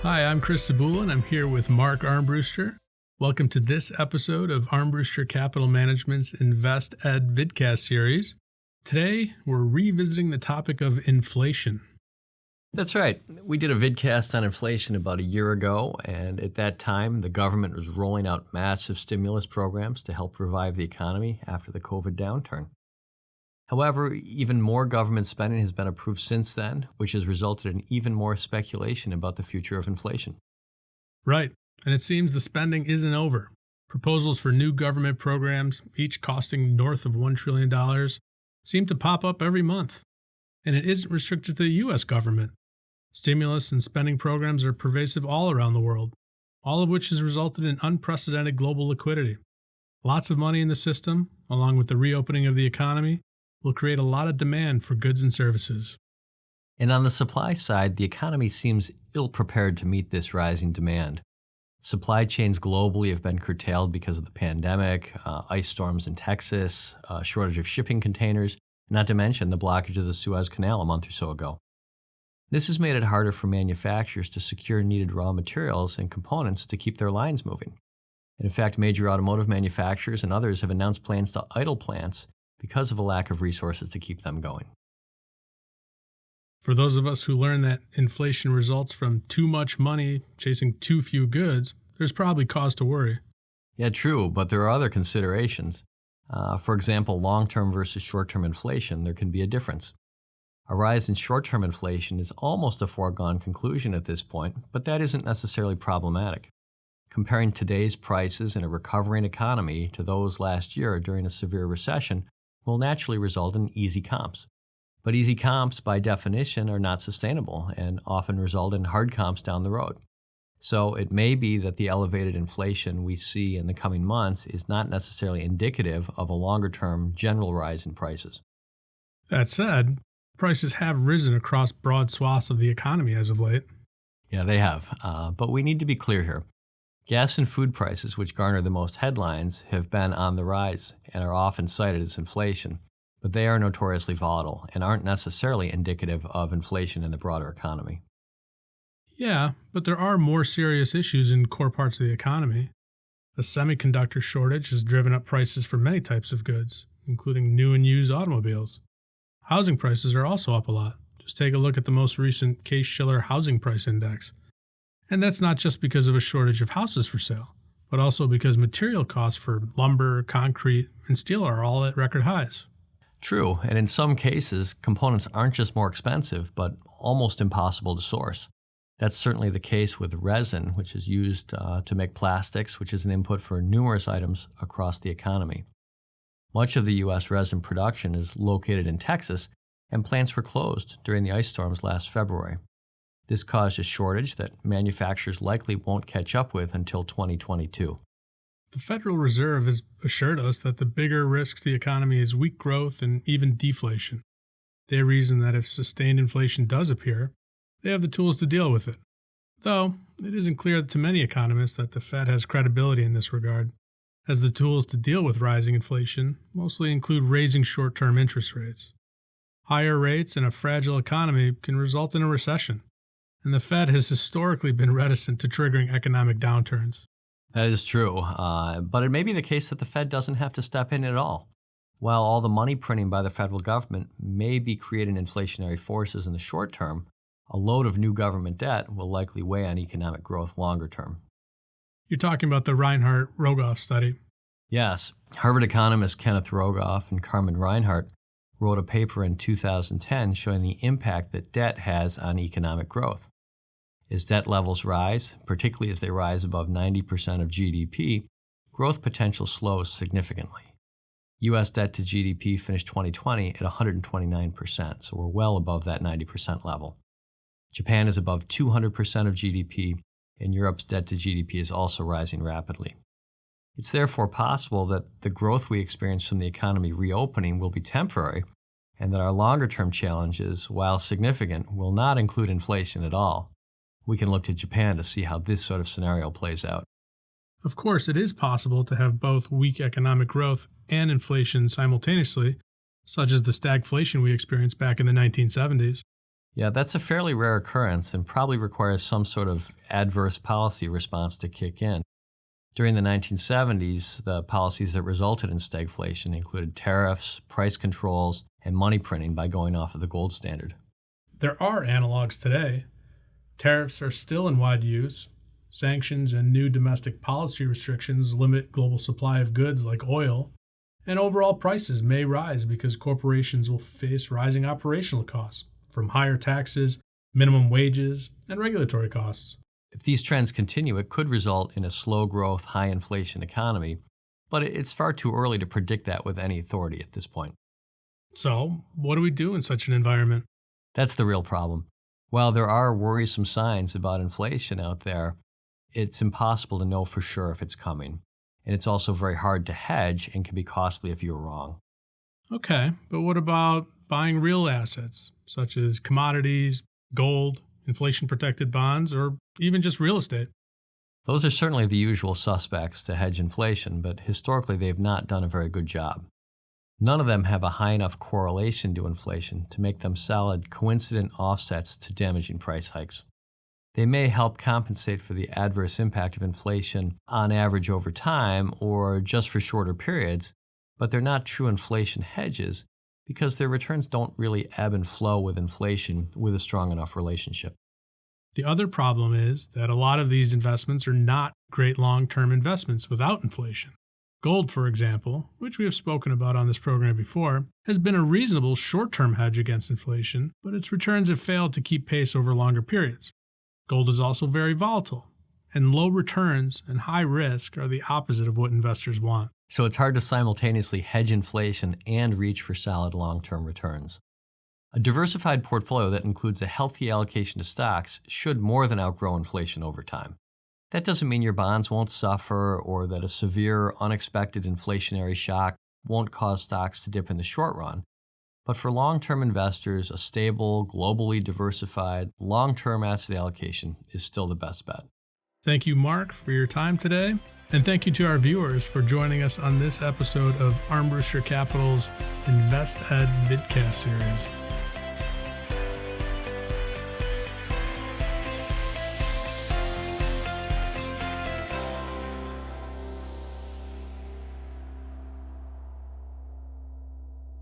Hi, I'm Chris Cebula, and I'm here with Mark Armbruster. Welcome to this episode of Armbruster Capital Management's InvestEd VidCast Series. Today, we're revisiting the topic of inflation. That's right. We did a vidcast on inflation about a year ago, and at that time, the government was rolling out massive stimulus programs to help revive the economy after the COVID downturn. However, even more government spending has been approved since then, which has resulted in even more speculation about the future of inflation. Right, and it seems the spending isn't over. Proposals for new government programs, each costing north of $1 trillion, seem to pop up every month. And it isn't restricted to the U.S. government. Stimulus and spending programs are pervasive all around the world, all of which has resulted in unprecedented global liquidity. Lots of money in the system, along with the reopening of the economy, will create a lot of demand for goods and services. And on the supply side, the economy seems ill-prepared to meet this rising demand. Supply chains globally have been curtailed because of the pandemic, ice storms in Texas, shortage of shipping containers, not to mention the blockage of the Suez Canal a month or so ago. This has made it harder for manufacturers to secure needed raw materials and components to keep their lines moving. And in fact, major automotive manufacturers and others have announced plans to idle plants because of a lack of resources to keep them going. For those of us who learn that inflation results from too much money chasing too few goods, there's probably cause to worry. Yeah, true, but there are other considerations. For example, long-term versus short-term inflation, there can be a difference. A rise in short-term inflation is almost a foregone conclusion at this point, but that isn't necessarily problematic. Comparing today's prices in a recovering economy to those last year during a severe recession will naturally result in easy comps. But easy comps, by definition, are not sustainable and often result in hard comps down the road. So it may be that the elevated inflation we see in the coming months is not necessarily indicative of a longer-term general rise in prices. That said, prices have risen across broad swaths of the economy as of late. Yeah, they have. But we need to be clear here. Gas and food prices, which garner the most headlines, have been on the rise and are often cited as inflation. But they are notoriously volatile and aren't necessarily indicative of inflation in the broader economy. Yeah, but there are more serious issues in core parts of the economy. A semiconductor shortage has driven up prices for many types of goods, including new and used automobiles. Housing prices are also up a lot. Just take a look at the most recent Case-Shiller Housing Price Index. And that's not just because of a shortage of houses for sale, but also because material costs for lumber, concrete, and steel are all at record highs. True, and in some cases, components aren't just more expensive, but almost impossible to source. That's certainly the case with resin, which is used to make plastics, which is an input for numerous items across the economy. Much of the U.S. resin production is located in Texas, and plants were closed during the ice storms last February. This caused a shortage that manufacturers likely won't catch up with until 2022. The Federal Reserve has assured us that the bigger risk to the economy is weak growth and even deflation. They reason that if sustained inflation does appear, they have the tools to deal with it. Though, it isn't clear to many economists that the Fed has credibility in this regard, as the tools to deal with rising inflation mostly include raising short-term interest rates. Higher rates and a fragile economy can result in a recession, and the Fed has historically been reticent to triggering economic downturns. That is true, but it may be the case that the Fed doesn't have to step in at all. While all the money printing by the federal government may be creating inflationary forces in the short term, a load of new government debt will likely weigh on economic growth longer term. You're talking about the Reinhart-Rogoff study. Yes, Harvard economists Kenneth Rogoff and Carmen Reinhart wrote a paper in 2010 showing the impact that debt has on economic growth. As debt levels rise, particularly as they rise above 90% of GDP, growth potential slows significantly. U.S. debt to GDP finished 2020 at 129%, so we're well above that 90% level. Japan is above 200% of GDP, and Europe's debt to GDP is also rising rapidly. It's therefore possible that the growth we experience from the economy reopening will be temporary, and that our longer-term challenges, while significant, will not include inflation at all. We can look to Japan to see how this sort of scenario plays out. Of course, it is possible to have both weak economic growth and inflation simultaneously, such as the stagflation we experienced back in the 1970s. Yeah, that's a fairly rare occurrence and probably requires some sort of adverse policy response to kick in. During the 1970s, the policies that resulted in stagflation included tariffs, price controls, and money printing by going off of the gold standard. There are analogs today. Tariffs are still in wide use. Sanctions and new domestic policy restrictions limit global supply of goods like oil, and overall prices may rise because corporations will face rising operational costs from higher taxes, minimum wages, and regulatory costs. If these trends continue, it could result in a slow growth, high inflation economy, but it's far too early to predict that with any authority at this point. So, what do we do in such an environment? That's the real problem. While there are worrisome signs about inflation out there, it's impossible to know for sure if it's coming. And it's also very hard to hedge and can be costly if you're wrong. Okay, but what about buying real assets, such as commodities, gold, inflation-protected bonds, or even just real estate? Those are certainly the usual suspects to hedge inflation, but historically they've not done a very good job. None of them have a high enough correlation to inflation to make them solid, coincident offsets to damaging price hikes. They may help compensate for the adverse impact of inflation on average over time or just for shorter periods, but they're not true inflation hedges because their returns don't really ebb and flow with inflation with a strong enough relationship. The other problem is that a lot of these investments are not great long-term investments without inflation. Gold, for example, which we have spoken about on this program before, has been a reasonable short-term hedge against inflation, but its returns have failed to keep pace over longer periods. Gold is also very volatile, and low returns and high risk are the opposite of what investors want. So it's hard to simultaneously hedge inflation and reach for solid long-term returns. A diversified portfolio that includes a healthy allocation to stocks should more than outgrow inflation over time. That doesn't mean your bonds won't suffer or that a severe, unexpected inflationary shock won't cause stocks to dip in the short run. But for long-term investors, a stable, globally diversified, long-term asset allocation is still the best bet. Thank you, Mark, for your time today. And thank you to our viewers for joining us on this episode of Armbruster Capital's InvestEd VidCast Series.